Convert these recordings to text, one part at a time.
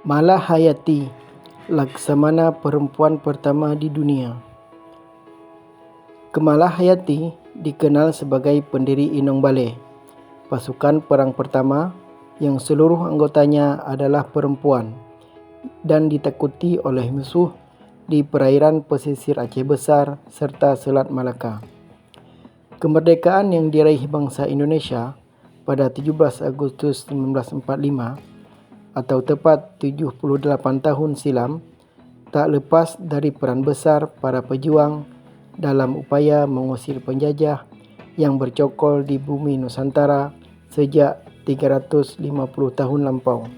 Malahayati, Laksamana perempuan pertama di dunia. Kemalahayati dikenal sebagai pendiri Inong Baleh, pasukan perang pertama yang seluruh anggotanya adalah perempuan dan ditakuti oleh musuh di perairan pesisir Aceh Besar serta Selat Malaka. Kemerdekaan yang diraih bangsa Indonesia pada 17 Agustus 1945 atau tepat 78 tahun silam tak lepas dari peran besar para pejuang dalam upaya mengusir penjajah yang bercokol di bumi Nusantara sejak 350 tahun lampau.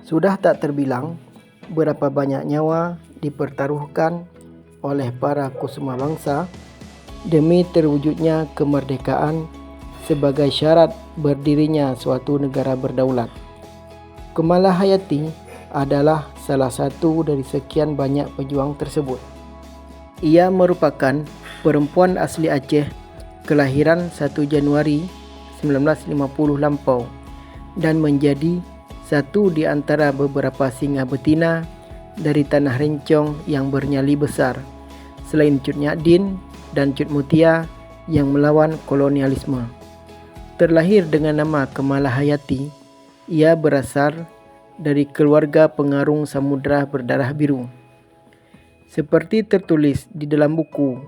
Sudah tak terbilang berapa banyak nyawa dipertaruhkan oleh para kusuma bangsa demi terwujudnya kemerdekaan sebagai syarat berdirinya suatu negara berdaulat. Kemalahayati adalah salah satu dari sekian banyak pejuang tersebut. Ia merupakan perempuan asli Aceh kelahiran 1 Januari 1950 lampau dan menjadi satu di antara beberapa singa betina dari tanah Rencong yang bernyali besar selain Cut Nyadin dan Cut Mutia yang melawan kolonialisme. Terlahir dengan nama Kemalahayati, ia berasal dari keluarga pengarung samudera berdarah biru. Seperti tertulis di dalam buku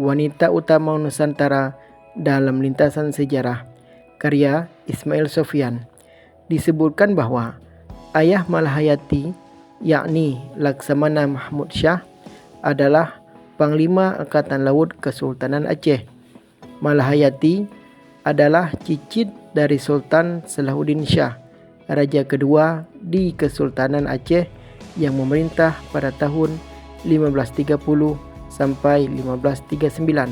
Wanita Utama Nusantara dalam Lintasan Sejarah karya Ismail Sofyan, disebutkan bahwa ayah Malahayati yakni Laksamana Mahmud Shah adalah Panglima Angkatan Laut Kesultanan Aceh. Malahayati adalah cicit dari Sultan Salahuddin Shah, raja kedua di Kesultanan Aceh yang memerintah pada tahun 1530 sampai 1539.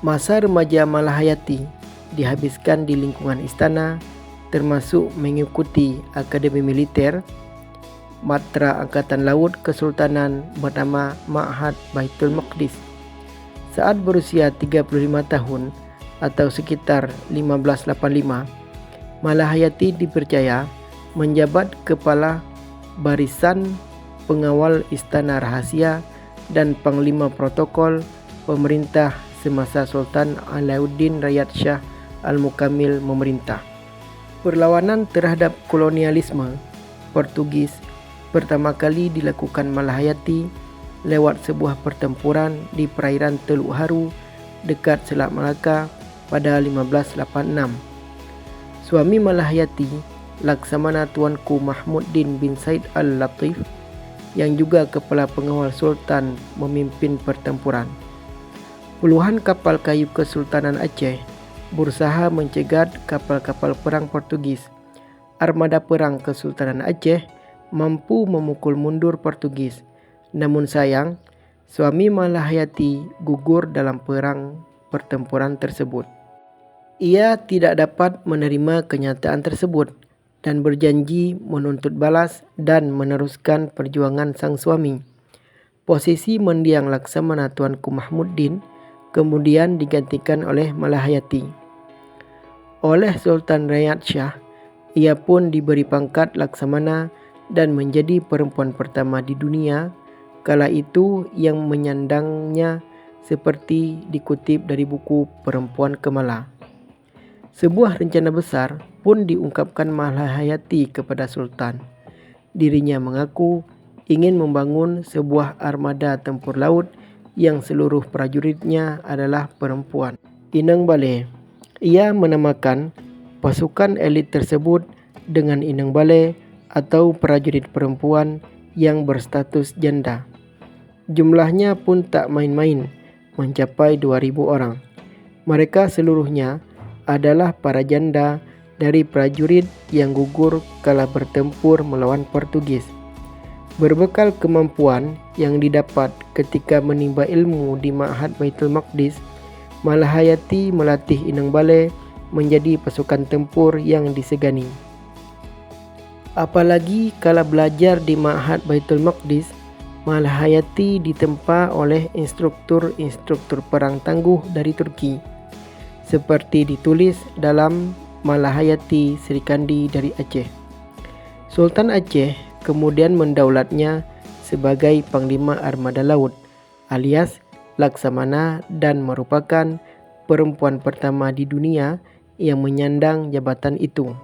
Masa remaja Malahayati dihabiskan di lingkungan istana, termasuk mengikuti Akademi Militer, Matra Angkatan Laut Kesultanan bernama Ma'had Baitul Maqdis. Saat berusia 35 tahun atau sekitar 1585, Malahayati dipercaya menjabat kepala barisan pengawal istana rahasia dan panglima protokol pemerintah semasa Sultan Alauddin Rayad Shah Al-Mukamil memerintah. Perlawanan terhadap kolonialisme Portugis pertama kali dilakukan Malahayati lewat sebuah pertempuran di perairan Teluk Haru dekat Selat Malaka pada 1586. Suami Malahayati, Laksamana Tuanku Mahmuddin bin Said Al-Latif, yang juga kepala pengawal Sultan, memimpin pertempuran. Puluhan kapal kayu Kesultanan Aceh berusaha mencegat kapal-kapal perang Portugis. Armada perang Kesultanan Aceh mampu memukul mundur Portugis. Namun sayang, suami Malahayati gugur dalam pertempuran tersebut. Ia tidak dapat menerima kenyataan tersebut dan berjanji menuntut balas dan meneruskan perjuangan sang suami. Posisi mendiang Laksamana Tuanku Mahmuddin kemudian digantikan oleh Malahayati. Oleh Sultan Rayad Shah, ia pun diberi pangkat Laksamana dan menjadi perempuan pertama di dunia kala itu yang menyandangnya, seperti dikutip dari buku Perempuan Kemala. Sebuah rencana besar pun diungkapkan Malahayati kepada Sultan. Dirinya mengaku ingin membangun sebuah armada tempur laut yang seluruh prajuritnya adalah perempuan. Inong Baleh. Ia menamakan pasukan elit tersebut dengan Inong Baleh atau prajurit perempuan yang berstatus janda. Jumlahnya pun tak main-main, mencapai 2.000 orang. Mereka seluruhnya adalah para janda dari prajurit yang gugur kala bertempur melawan Portugis. Berbekal kemampuan yang didapat ketika menimba ilmu di Ma'had Baitul Maqdis, Malahayati melatih Inong Baleh menjadi pasukan tempur yang disegani. Apalagi kala belajar di Ma'had Baitul Maqdis, Malahayati ditempa oleh instruktur perang tangguh dari Turki, seperti ditulis dalam Malahayati Sri Kandi dari Aceh. Sultan Aceh kemudian mendaulatnya sebagai Panglima Armada Laut alias Laksamana dan merupakan perempuan pertama di dunia yang menyandang jabatan itu.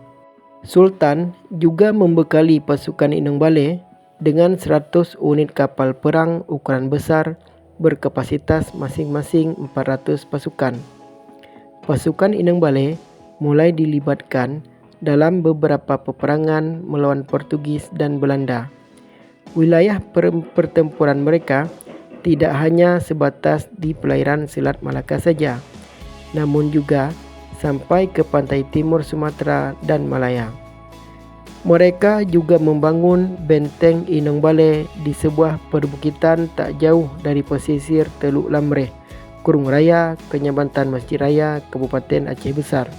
Sultan juga membekali pasukan Inong Baleh dengan 100 unit kapal perang ukuran besar berkapasitas masing-masing 400 pasukan. Pasukan Inong Baleh mulai dilibatkan dalam beberapa peperangan melawan Portugis dan Belanda. Wilayah pertempuran mereka tidak hanya sebatas di perairan Selat Malaka saja, namun juga sampai ke pantai timur Sumatera dan Malaya. Mereka juga membangun benteng Inong Baleh di sebuah perbukitan tak jauh dari pesisir Teluk Lamreh, Kurung Raya, Kenyambatan Masjid Raya, Kabupaten Aceh Besar.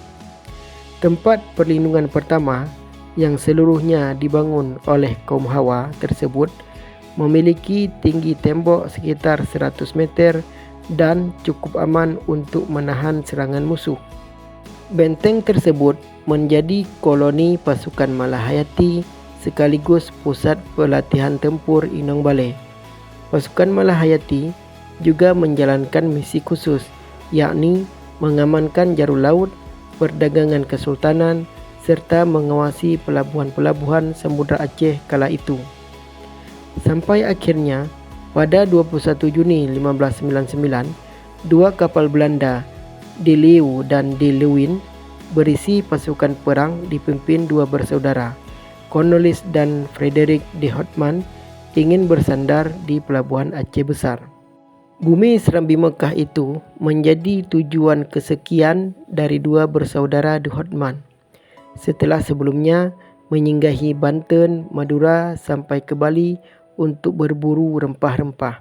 Tempat perlindungan pertama yang seluruhnya dibangun oleh kaum Hawa tersebut memiliki tinggi tembok sekitar 100 meter dan cukup aman untuk menahan serangan musuh. Benteng tersebut menjadi koloni pasukan Malahayati sekaligus pusat pelatihan tempur Inong Baleh. Pasukan Malahayati juga menjalankan misi khusus, yakni mengamankan jalur laut, perdagangan kesultanan, serta mengawasi pelabuhan-pelabuhan Samudra Aceh kala itu. Sampai akhirnya, pada 21 Juni 1599, dua kapal Belanda, De Leeuw dan De Lewin, berisi pasukan perang dipimpin dua bersaudara, Cornelis dan Frederik de Houtman, ingin bersandar di pelabuhan Aceh Besar. Bumi Serambi Mekah itu menjadi tujuan kesekian dari dua bersaudara de Houtman, setelah sebelumnya menyinggahi Banten, Madura sampai ke Bali untuk berburu rempah-rempah.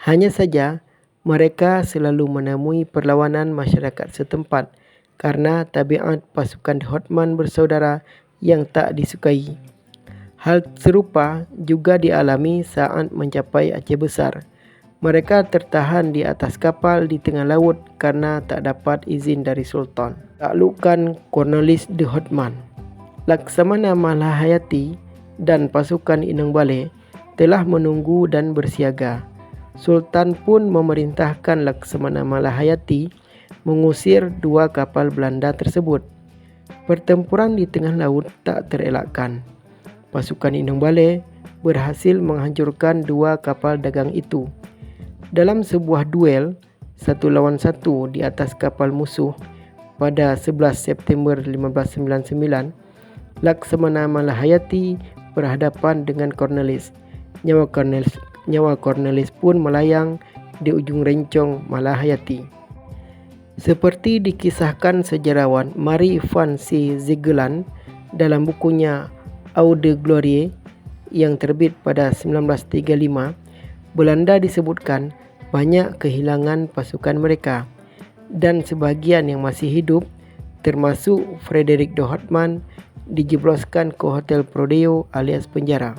Hanya saja, mereka selalu menemui perlawanan masyarakat setempat karena tabiat pasukan de Houtman bersaudara yang tak disukai. Hal serupa juga dialami saat mencapai Aceh Besar. Mereka tertahan di atas kapal di tengah laut karena tak dapat izin dari Sultan. Taklukan Cornelis de Houtman, Laksamana Malahayati dan pasukan Inong Baleh telah menunggu dan bersiaga. Sultan pun memerintahkan Laksamana Malahayati mengusir dua kapal Belanda tersebut. Pertempuran di tengah laut tak terelakkan. Pasukan Inong Baleh berhasil menghancurkan dua kapal dagang itu. Dalam sebuah duel 1 lawan 1 di atas kapal musuh pada 11 September 1599, Laksamana Malahayati berhadapan dengan Cornelis. Nyawa Cornelis pun melayang di ujung rencong Malahayati. Seperti dikisahkan sejarawan Marie van Zigeulan dalam bukunya Eau de Gloire yang terbit pada 1935, Belanda disebutkan banyak kehilangan pasukan mereka dan sebagian yang masih hidup, termasuk Frederik de Houtman, dijebloskan ke Hotel Prodeo alias penjara.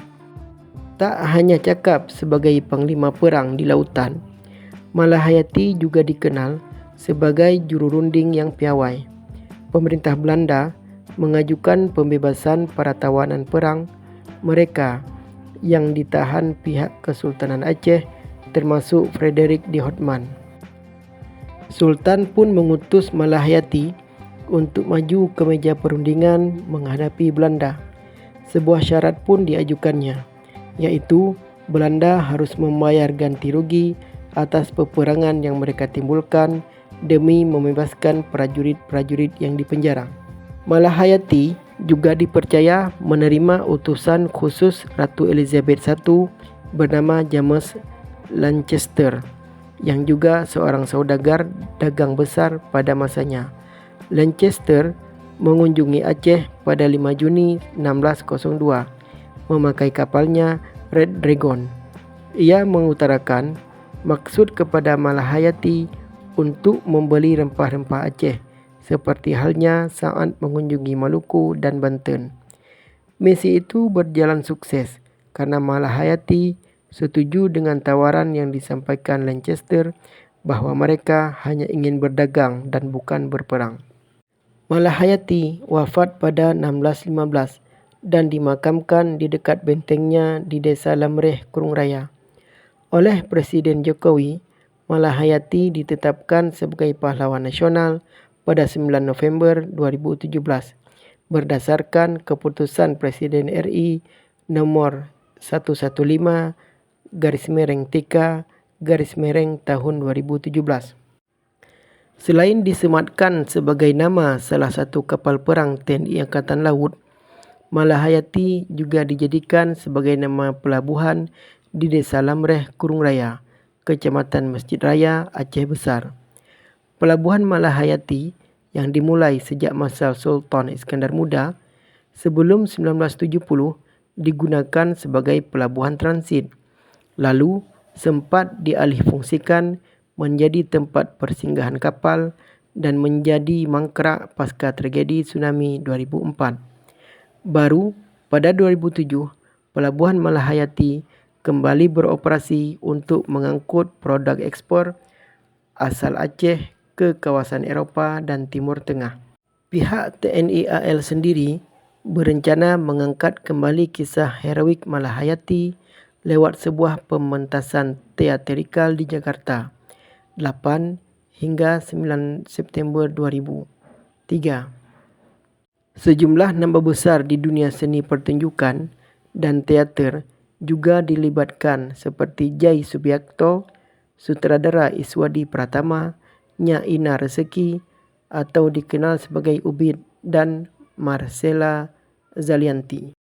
Tak hanya cakap sebagai panglima perang di lautan, Malahayati juga dikenal sebagai juru runding yang piawai. Pemerintah Belanda mengajukan pembebasan para tawanan perang mereka yang ditahan pihak Kesultanan Aceh, termasuk Frederik de Houtman. Sultan pun mengutus Malahayati untuk maju ke meja perundingan menghadapi Belanda. Sebuah syarat pun diajukannya, yaitu Belanda harus membayar ganti rugi atas peperangan yang mereka timbulkan demi membebaskan prajurit-prajurit yang dipenjara. Malahayati juga dipercaya menerima utusan khusus Ratu Elizabeth I bernama James Lancaster, yang juga seorang saudagar dagang besar pada masanya. Lancaster mengunjungi Aceh pada 5 Juni 1602 memakai kapalnya Red Dragon. Ia mengutarakan maksud kepada Malahayati untuk membeli rempah-rempah Aceh, seperti halnya saat mengunjungi Maluku dan Banten. Misi itu berjalan sukses karena Malahayati setuju dengan tawaran yang disampaikan Lancaster bahwa mereka hanya ingin berdagang dan bukan berperang. Malahayati wafat pada 1615 dan dimakamkan di dekat bentengnya di Desa Lamreh, Kurung Raya. Oleh Presiden Jokowi, Malahayati ditetapkan sebagai pahlawan nasional pada 9 November 2017 berdasarkan keputusan Presiden RI nomor 115/TK tahun 2017. Selain disematkan sebagai nama salah satu kapal perang TNI Angkatan Laut, Malahayati juga dijadikan sebagai nama pelabuhan di Desa Lamreh, Kurung Raya, Kecamatan Masjid Raya, Aceh Besar. Pelabuhan Malahayati yang dimulai sejak masa Sultan Iskandar Muda sebelum 1970 digunakan sebagai pelabuhan transit, lalu sempat dialihfungsikan menjadi tempat persinggahan kapal dan menjadi mangkrak pasca tragedi tsunami 2004. Baru pada 2007, Pelabuhan Malahayati kembali beroperasi untuk mengangkut produk ekspor asal Aceh ke kawasan Eropah dan Timur Tengah. Pihak TNI AL sendiri berencana mengangkat kembali kisah heroik Malahayati lewat sebuah pementasan teatrikal di Jakarta 8 hingga 9 September 2003. Sejumlah nama besar di dunia seni pertunjukan dan teater juga dilibatkan seperti Jai Subiakto, sutradara Iswadi Pratama, Nyak Ina Rezeki atau dikenal sebagai Ubid, dan Marcella Zalianty.